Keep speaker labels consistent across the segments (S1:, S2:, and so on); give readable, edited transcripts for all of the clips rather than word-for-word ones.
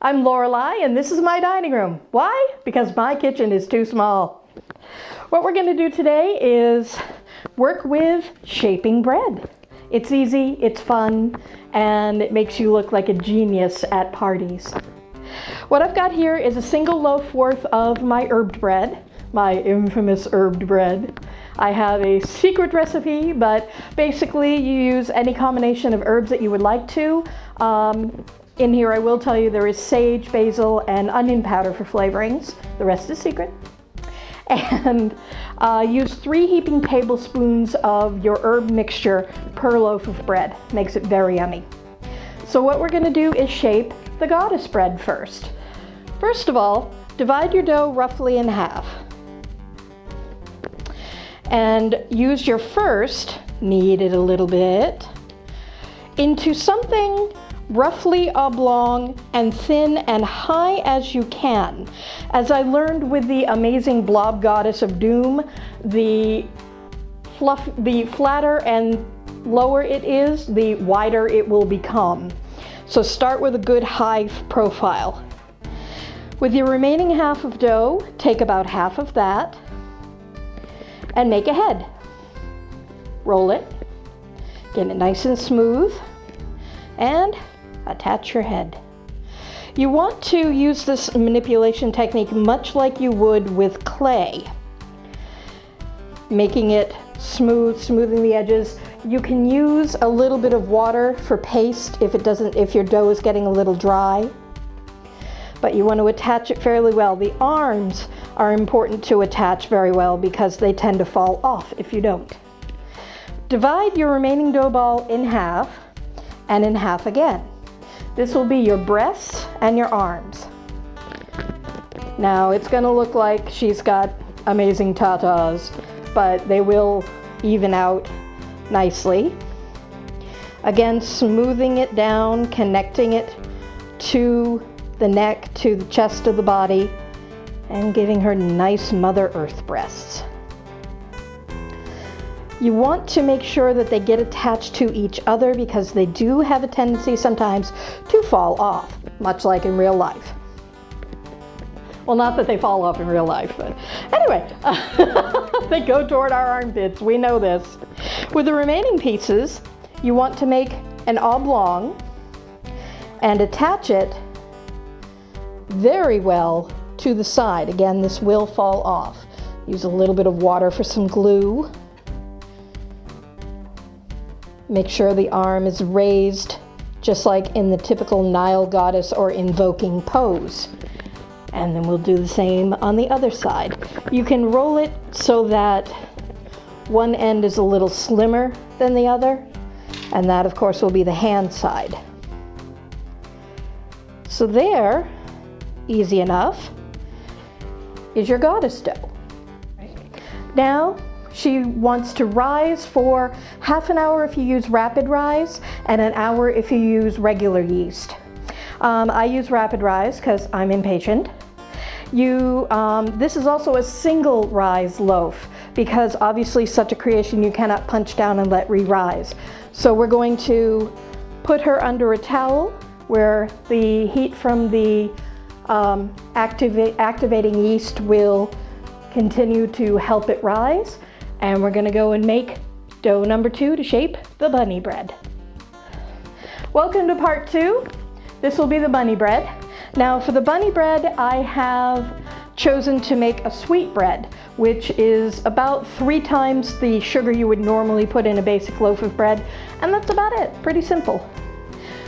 S1: I'm Lorelei, and this is my dining room. Why? Because my kitchen is too small. What we're going to do today is work with shaping bread. It's easy, it's fun, and it makes you look like a genius at parties. What I've got here is a single loaf worth of my herbed bread, my infamous herbed bread. I have a secret recipe, but basically you use any combination of herbs that you would like to. In here I will tell you there is sage, basil, and onion powder for flavorings. The rest is secret. And use 3 heaping tablespoons of your herb mixture per loaf of bread. Makes it very yummy. So what we're going to do is shape the goddess bread first. First of all, divide your dough roughly in half. And use your first, knead it a little bit, into something roughly oblong and thin and high as you can. As I learned with the amazing blob goddess of doom, the flatter and lower it is, the wider it will become. So start with a good high profile. With your remaining half of dough, take about half of that and make a head. Roll it, get it nice and smooth, and attach your head. You want to use this manipulation technique much like you would with clay, making it smooth, smoothing the edges. You can use a little bit of water for paste if your dough is getting a little dry, but you want to attach it fairly well. The arms are important to attach very well because they tend to fall off if you don't. Divide your remaining dough ball in half and in half again. This will be your breasts and your arms. Now it's going to look like she's got amazing tatas, but they will even out nicely. Again, smoothing it down, connecting it to the neck, to the chest of the body, and giving her nice Mother Earth breasts. You want to make sure that they get attached to each other because they do have a tendency sometimes to fall off, much like in real life. Well, not that they fall off in real life, but anyway, they go toward our armpits, we know this. With the remaining pieces, you want to make an oblong and attach it very well to the side. Again, this will fall off. Use a little bit of water for some glue. Make sure the arm is raised just like in the typical Nile goddess or invoking pose. And then we'll do the same on the other side. You can roll it so that one end is a little slimmer than the other, and that of course will be the hand side. So there, easy enough, is your goddess dough. Now, she wants to rise for half an hour if you use rapid rise and an hour if you use regular yeast. I use rapid rise because I'm impatient. This is also a single rise loaf because obviously such a creation you cannot punch down and let re-rise. So we're going to put her under a towel where the heat from the activating yeast will continue to help it rise. And we're going to go and make dough number 2 to shape the bunny bread. Welcome to part 2. This will be the bunny bread. Now for the bunny bread, I have chosen to make a sweet bread, which is about 3 times the sugar you would normally put in a basic loaf of bread. And that's about it. Pretty simple.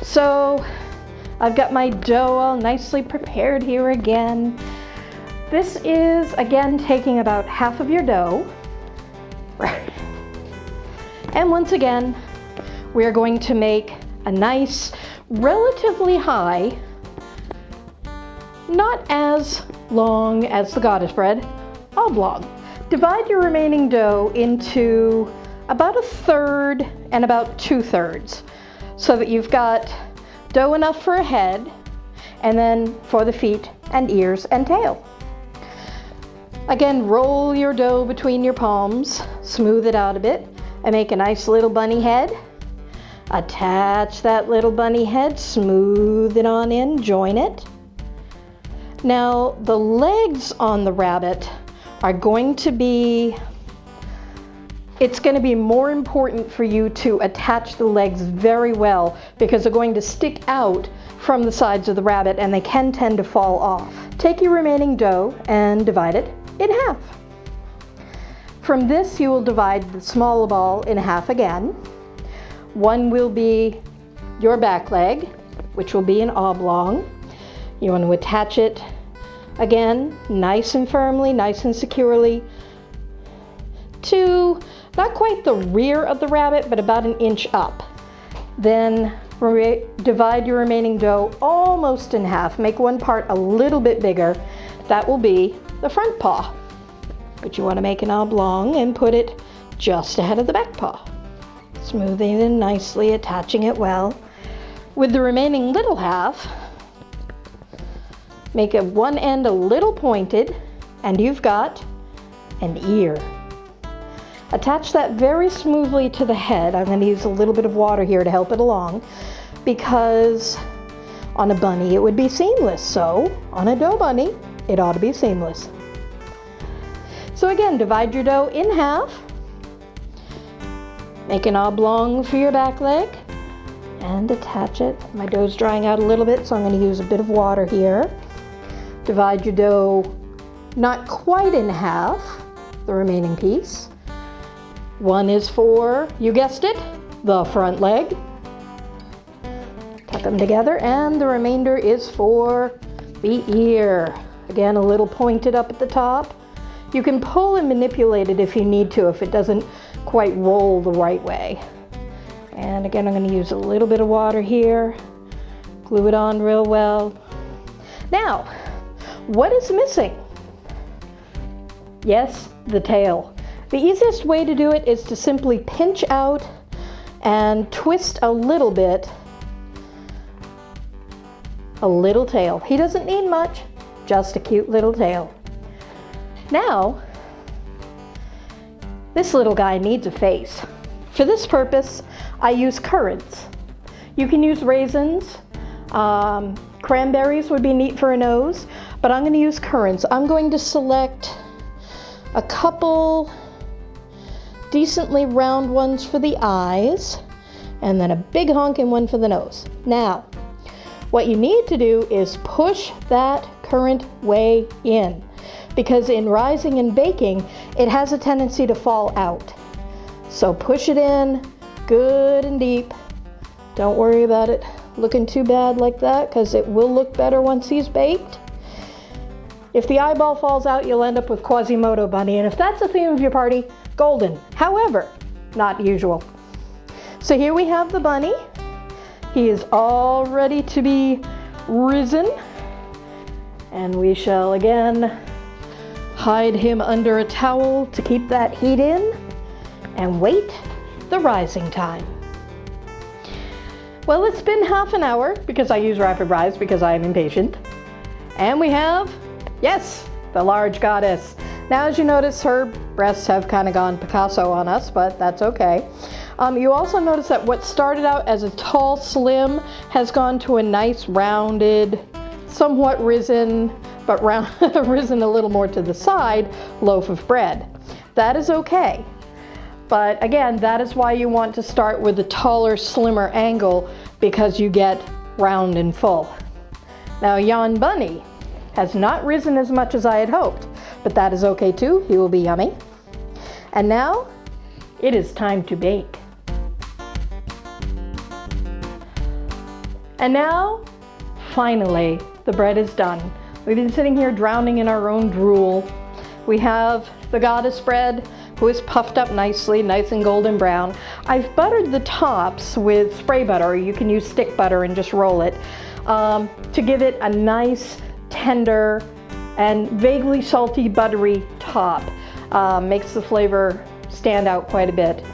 S1: So I've got my dough all nicely prepared here again. This is, again, taking about half of your dough. And once again, we are going to make a nice, relatively high, not as long as the goddess bread, oblong. Divide your remaining dough into about 1/3 and about 2/3 so that you've got dough enough for a head and then for the feet and ears and tail. Again, roll your dough between your palms, smooth it out a bit, and make a nice little bunny head. Attach that little bunny head, smooth it on in, join it. Now, the legs on the rabbit are going to be, it's going to be more important for you to attach the legs very well because they're going to stick out from the sides of the rabbit and they can tend to fall off. Take your remaining dough and divide it in half. From this, you will divide the smaller ball in half again. One will be your back leg, which will be an oblong. You want to attach it again, nice and firmly, nice and securely, to not quite the rear of the rabbit, but about an inch up. Then divide your remaining dough almost in half. Make one part a little bit bigger. That will be the front paw, but you want to make an oblong and put it just ahead of the back paw. Smoothing it nicely, attaching it well. With the remaining little half, make one end a little pointed, and you've got an ear. Attach that very smoothly to the head. I'm going to use a little bit of water here to help it along, because on a bunny it would be seamless, so on a dough bunny it ought to be seamless. So again, divide your dough in half, make an oblong for your back leg, and attach it. My dough's drying out a little bit, so I'm going to use a bit of water here. Divide your dough not quite in half, the remaining piece. One is for, you guessed it, the front leg. Tuck them together, and the remainder is for the ear. Again, a little pointed up at the top. You can pull and manipulate it if you need to, if it doesn't quite roll the right way. And again, I'm going to use a little bit of water here. Glue it on real well. Now, what is missing? Yes, the tail. The easiest way to do it is to simply pinch out and twist a little bit. A little tail. He doesn't need much, just a cute little tail. Now, this little guy needs a face. For this purpose, I use currants. You can use raisins. Cranberries would be neat for a nose, but I'm going to use currants. I'm going to select a couple decently round ones for the eyes, and then a big honking one for the nose. Now, what you need to do is push that currant way in, because in rising and baking, it has a tendency to fall out. So push it in good and deep. Don't worry about it looking too bad like that, because it will look better once he's baked. If the eyeball falls out, you'll end up with Quasimodo bunny, and if that's the theme of your party, golden. However, not usual. So here we have the bunny. He is all ready to be risen, and we shall again hide him under a towel to keep that heat in and wait the rising time. Well, it's been half an hour because I use rapid rise because I am impatient. And we have, yes, the large goddess. Now, as you notice, her breasts have kind of gone Picasso on us, but that's okay. You also notice that what started out as a tall, slim has gone to a nice, rounded, somewhat risen, but risen a little more to the side, loaf of bread. That is okay. But again, that is why you want to start with a taller, slimmer angle, because you get round and full. Now, Yon Bunny has not risen as much as I had hoped, but that is okay too. He will be yummy. And now, it is time to bake. And now, finally, the bread is done. We've been sitting here drowning in our own drool. We have the goddess bread, who is puffed up nicely, nice and golden brown. I've buttered the tops with spray butter. You can use stick butter and just roll it to give it a nice, tender, and vaguely salty, buttery top. Makes the flavor stand out quite a bit.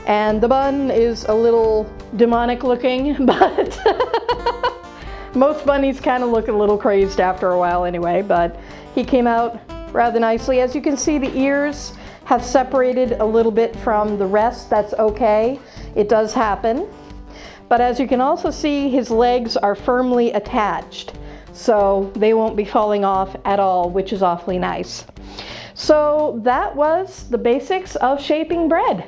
S1: And the bun is a little demonic looking, but most bunnies kind of look a little crazed after a while anyway, but he came out rather nicely. As you can see, the ears have separated a little bit from the rest. That's okay. It does happen. But as you can also see, his legs are firmly attached. so they won't be falling off at all, which is awfully nice. So that was the basics of shaping bread.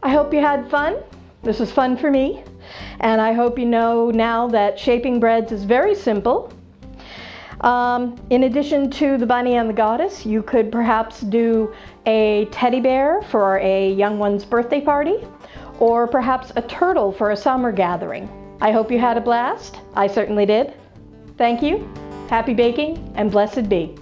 S1: I hope you had fun. This was fun for me. And I hope you know now that shaping breads is very simple. In addition to the bunny and the goddess, you could perhaps do a teddy bear for a young one's birthday party, or perhaps a turtle for a summer gathering. I hope you had a blast. I certainly did. Thank you. Happy baking and blessed be.